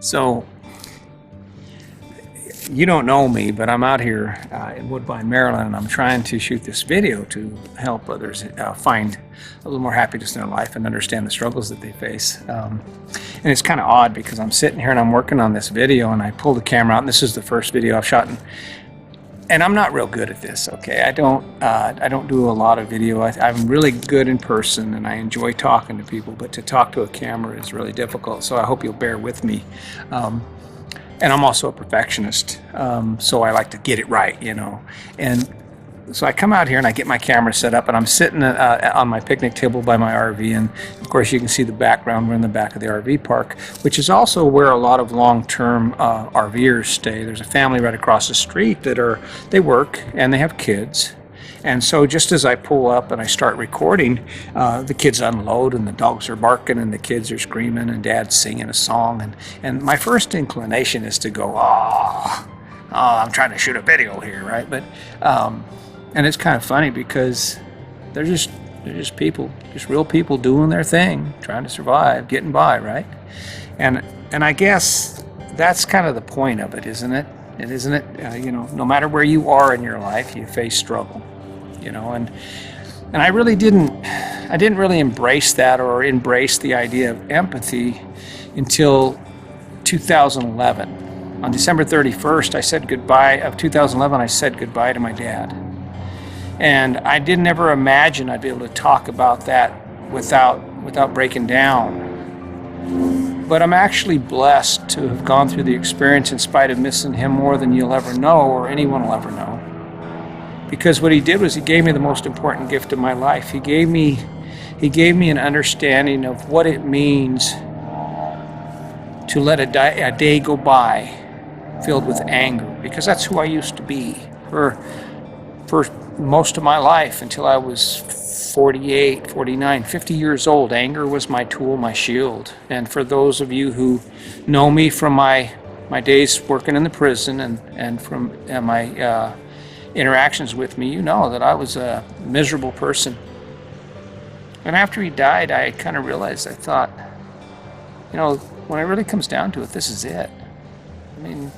So, you don't know me, but I'm out here in Woodbine, Maryland, and I'm trying to shoot this video to help others find a little more happiness in their life and understand the struggles that they face. And it's kind of odd because I'm sitting here and I'm working on this video, and I pull the camera out, and this is the first video I've shot. And I'm not real good at this, okay? I don't do a lot of video. I'm really good in person, and I enjoy talking to people, but to talk to a camera is really difficult, so I hope you'll bear with me. And I'm also a perfectionist, so I like to get it right, you know. And so I come out here and I get my camera set up, and I'm sitting on my picnic table by my RV, and of course you can see the background. We're in the back of the RV park, which is also where a lot of long-term RVers stay. There's a family right across the street they work and they have kids. And so just as I pull up and I start recording, the kids unload and the dogs are barking and the kids are screaming and Dad's singing a song. And my first inclination is to go, oh, I'm trying to shoot a video here, right? But and it's kind of funny because they're just people, just real people doing their thing, trying to survive, getting by, right? And I guess that's kind of the point of it, isn't it? Isn't it? You know, no matter where you are in your life, you face struggle. You know, and I didn't really embrace that or embrace the idea of empathy until 2011. On December 31st, I said goodbye of 2011. I said goodbye to my dad, and I didn't ever imagine I'd be able to talk about that without breaking down. But I'm actually blessed to have gone through the experience in spite of missing him more than you'll ever know or anyone will ever know. Because what he did was he gave me the most important gift of my life. He gave me an understanding of what it means to let a day go by filled with anger. Because that's who I used to be for most of my life until I was 48, 49, 50 years old. Anger was my tool, my shield. And for those of you who know me from my days working in the prison and from my interactions with me, you know that I was a miserable person. And after he died, I kind of realized, I thought, you know, when it really comes down to it, this is it. I mean,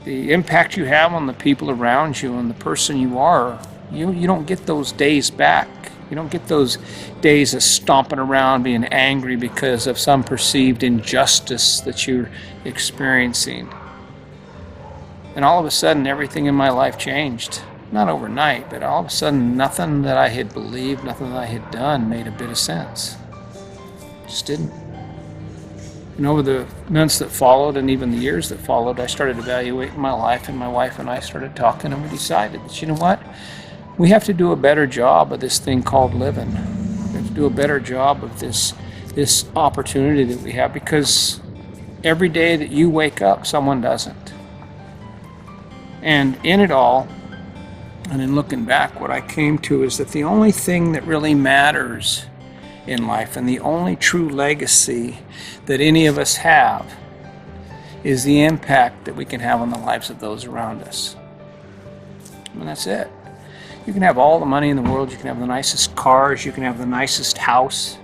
the impact you have on the people around you and the person you are, you don't get those days back. You don't get those days of stomping around being angry because of some perceived injustice that you're experiencing. And all of a sudden, everything in my life changed. Not overnight, but all of a sudden, nothing that I had believed, nothing that I had done made a bit of sense. It just didn't. And over the months that followed, and even the years that followed, I started evaluating my life, and my wife and I started talking, and we decided that, you know what? We have to do a better job of this thing called living. We have to do a better job of this opportunity that we have, because every day that you wake up, someone doesn't. And in it all, and in looking back, what I came to is that the only thing that really matters in life and the only true legacy that any of us have is the impact that we can have on the lives of those around us. And that's it. You can have all the money in the world, you can have the nicest cars, you can have the nicest house,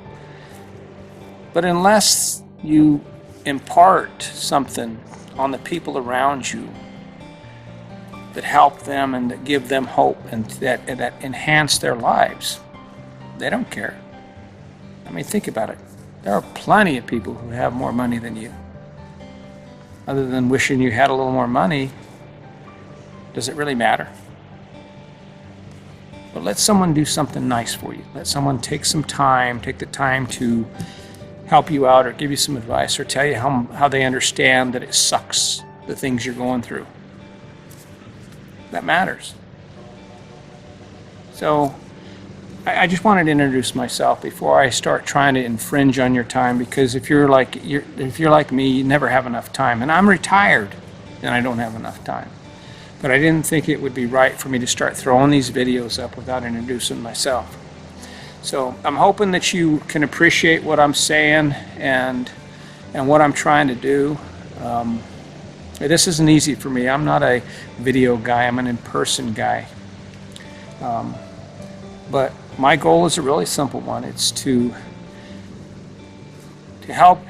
but unless you impart something on the people around you that help them and that give them hope and that enhance their lives, they don't care. I mean, think about it. There are plenty of people who have more money than you. Other than wishing you had a little more money, does it really matter? But let someone do something nice for you. Let someone take the time to help you out or give you some advice or tell you how they understand that it sucks, the things you're going through. That matters. So I just wanted to introduce myself before I start trying to infringe on your time, because if you're like me, you never have enough time. And I'm retired and I don't have enough time. But I didn't think it would be right for me to start throwing these videos up without introducing myself. So I'm hoping that you can appreciate what I'm saying and what I'm trying to do. This isn't easy for me. I'm not a video guy. I'm an in-person guy. But my goal is a really simple one. It's to help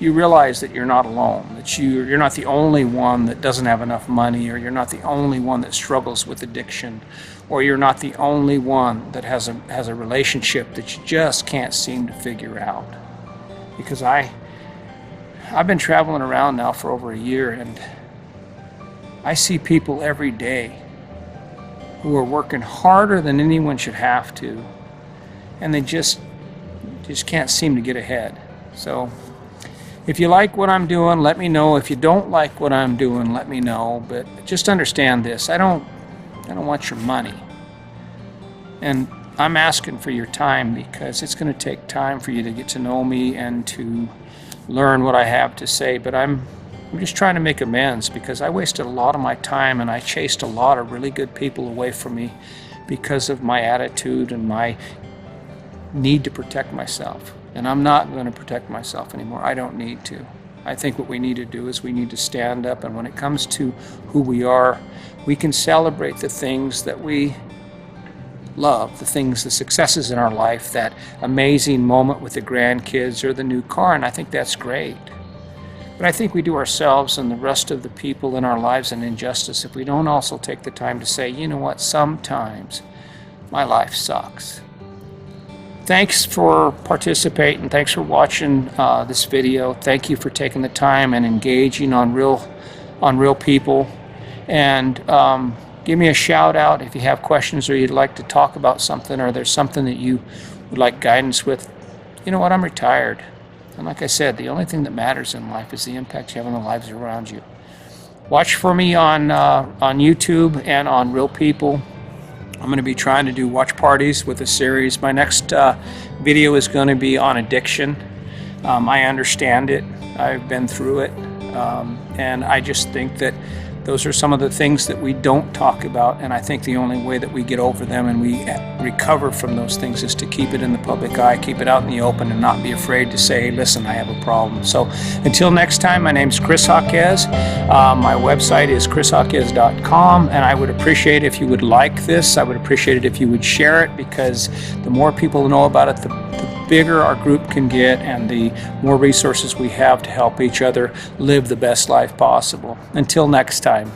you realize that you're not alone, that you're not the only one that doesn't have enough money, or you're not the only one that struggles with addiction, or you're not the only one that has a relationship that you just can't seem to figure out. Because I've been traveling around now for over a year, and I see people every day who are working harder than anyone should have to, and they just can't seem to get ahead. So if you like what I'm doing, let me know. If you don't like what I'm doing, let me know. But just understand this: I don't want your money, and I'm asking for your time, because it's going to take time for you to get to know me and to learn what I have to say. But I'm just trying to make amends, because I wasted a lot of my time and I chased a lot of really good people away from me because of my attitude and my need to protect myself. And I'm not going to protect myself anymore. I don't need to. I think what we need to do is we need to stand up, and when it comes to who we are, we can celebrate the things that we love, the successes in our life, that amazing moment with the grandkids or the new car, and I think that's great. But I think we do ourselves and the rest of the people in our lives an injustice if we don't also take the time to say, you know what, sometimes my life sucks. Thanks for participating. Thanks for watching this video. Thank you for taking the time and engaging on real people. And give me a shout out if you have questions, or you'd like to talk about something, or there's something that you would like guidance with. You know what, I'm retired. And like I said, the only thing that matters in life is the impact you have on the lives around you. Watch for me on YouTube and on Real People. I'm going to be trying to do watch parties with a series. My next video is going to be on addiction. I understand it. I've been through it. And I just think that those are some of the things that we don't talk about, and I think the only way that we get over them and we recover from those things is to keep it in the public eye, keep it out in the open, and not be afraid to say, hey, listen, I have a problem. So until next time, my name's Chris Jaquez. My website is chrisjaquez.com, and I would appreciate if you would like this. I would appreciate it if you would share it, because the more people know about it, the bigger our group can get, and the more resources we have to help each other live the best life possible. Until next time.